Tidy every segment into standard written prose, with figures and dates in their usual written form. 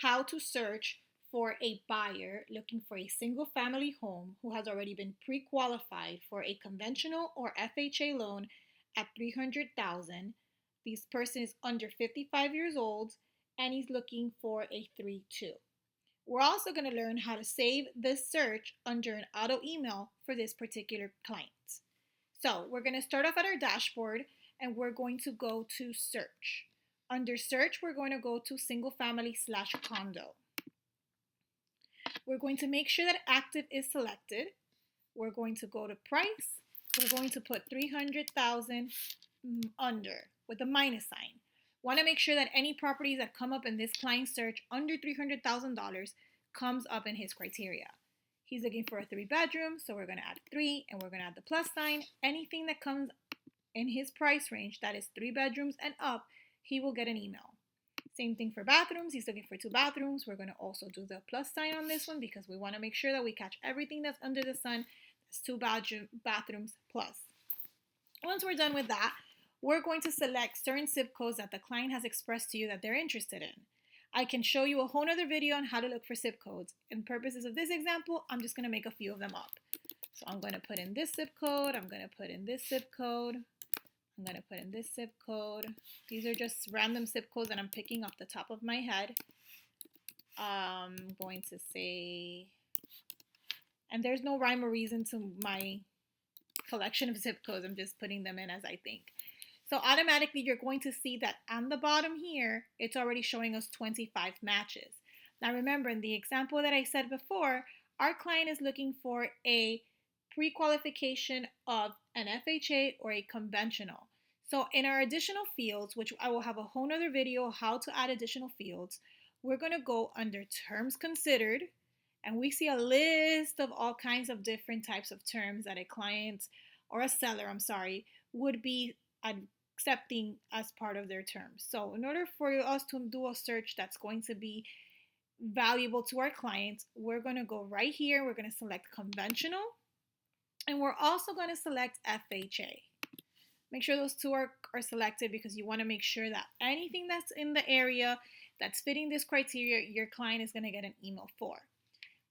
how to search for a buyer looking for a single family home who has already been pre-qualified for a conventional or FHA loan at 300,000. This person is under 55 years old and he's looking for a 3-2. We're also going to learn how to save this search under an auto email for this particular client. So we're going to start off at our dashboard and we're going to go to search. Under search, we're going to go to single family / condo. We're going to make sure that active is selected. We're going to go to price. We're going to put 300,000 under with a minus sign. Want to make sure that any properties that come up in this client search under $300,000 comes up in his criteria. He's looking for a 3-bedroom, so we're going to add 3 and we're going to add the plus sign. Anything that comes in his price range that is 3 bedrooms and up, he will get an email. Same thing for bathrooms. He's looking for 2 bathrooms. We're going to also do the plus sign on this one because we want to make sure that we catch everything that's under the sun. That's 2 bathrooms plus. Once we're done with that, we're going to select certain zip codes that the client has expressed to you that they're interested in. I can show you a whole nother video on how to look for zip codes. In purposes of this example, I'm just going to make a few of them up. So I'm going to put in this zip code. I'm going to put in this zip code. I'm going to put in this zip code. These are just random zip codes that I'm picking off the top of my head. I'm going to say, and there's no rhyme or reason to my collection of zip codes. I'm just putting them in as I think. So automatically you're going to see that on the bottom here, it's already showing us 25 matches. Now remember, in the example that I said before, our client is looking for a pre-qualification of an FHA or a conventional. So in our additional fields, which I will have a whole nother video how to add additional fields, we're going to go under terms considered, and we see a list of all kinds of different types of terms that a client or a seller, would be accepting as part of their terms. So in order for us to do a search that's going to be valuable to our clients, we're going to go right here. We're going to select conventional, and we're also going to select FHA. Make sure those two are selected because you want to make sure that anything that's in the area that's fitting this criteria, your client is going to get an email for.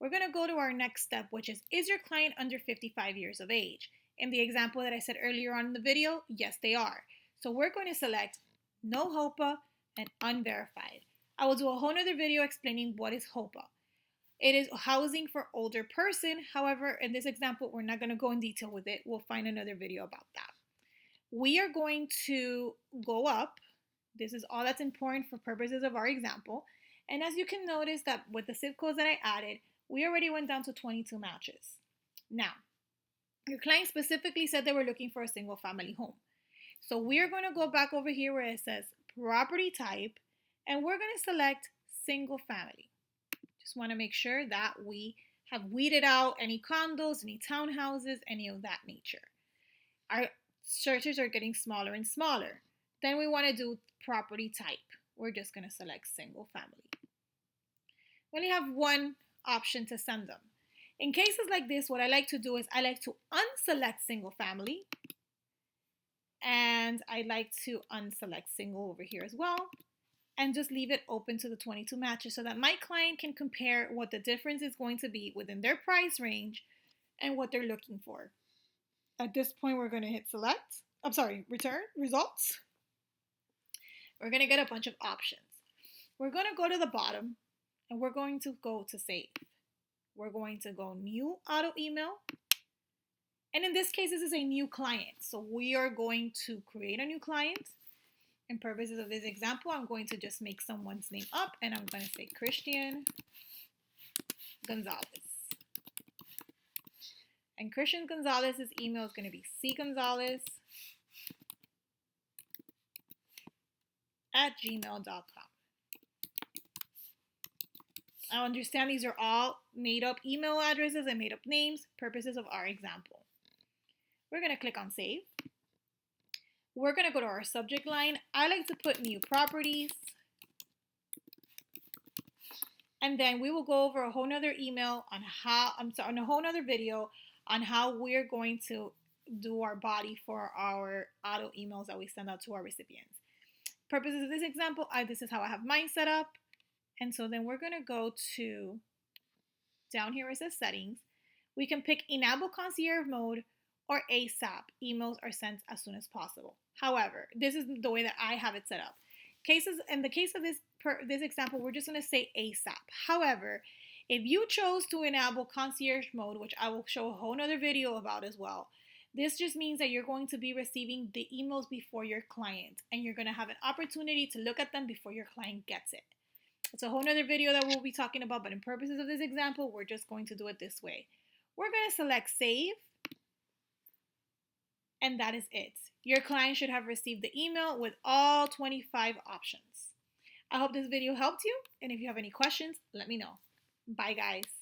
We're going to go to our next step, which is your client under 55 years of age? In the example that I said earlier on in the video, yes, they are. So we're going to select no HOPA and unverified. I will do a whole nother video explaining what is HOPA. It is housing for older person. However, in this example, we're not going to go in detail with it. We'll find another video about that. We are going to go up. This is all that's important for purposes of our example. And as you can notice that with the zip codes that I added, we already went down to 22 matches. Now, your client specifically said they were looking for a single family home. So we're going to go back over here where it says property type, and we're going to select single family. Just want to make sure that we have weeded out any condos, any townhouses, any of that nature. Our searches are getting smaller and smaller. Then we want to do property type. We're just going to select single family. We only have one option to send them. In cases like this, what I like to do is I like to unselect single family, and I like to unselect single over here as well, and just leave it open to the 22 matches so that my client can compare what the difference is going to be within their price range and what they're looking for. At this point, we're going to hit return results. We're going to get a bunch of options. We're going to go to the bottom and we're going to go to save. We're going to go new auto email. And in this case, this is a new client. So we are going to create a new client. In purposes of this example, I'm going to just make someone's name up and I'm going to say Christian Gonzalez. And Christian Gonzalez's email is going to be cgonzalez@gmail.com. I understand these are all made up email addresses and made up names, purposes of our example. We're going to click on save. We're going to go to our subject line. I like to put new properties. And then we will go over a whole nother email on a whole nother video on how we're going to do our body for our auto emails that we send out to our recipients. Purposes of this example, this is how I have mine set up. And so then we're going to go to down here where it says settings. We can pick enable concierge mode or ASAP. Emails are sent as soon as possible. However, this is the way that I have it set up. In the case of this example, we're just going to say ASAP. However, if you chose to enable concierge mode, which I will show a whole nother video about as well, this just means that you're going to be receiving the emails before your client, and you're going to have an opportunity to look at them before your client gets it. It's a whole nother video that we'll be talking about, but in purposes of this example, we're just going to do it this way. We're going to select save, and that is it. Your client should have received the email with all 25 options. I hope this video helped you, and if you have any questions, let me know. Bye, guys.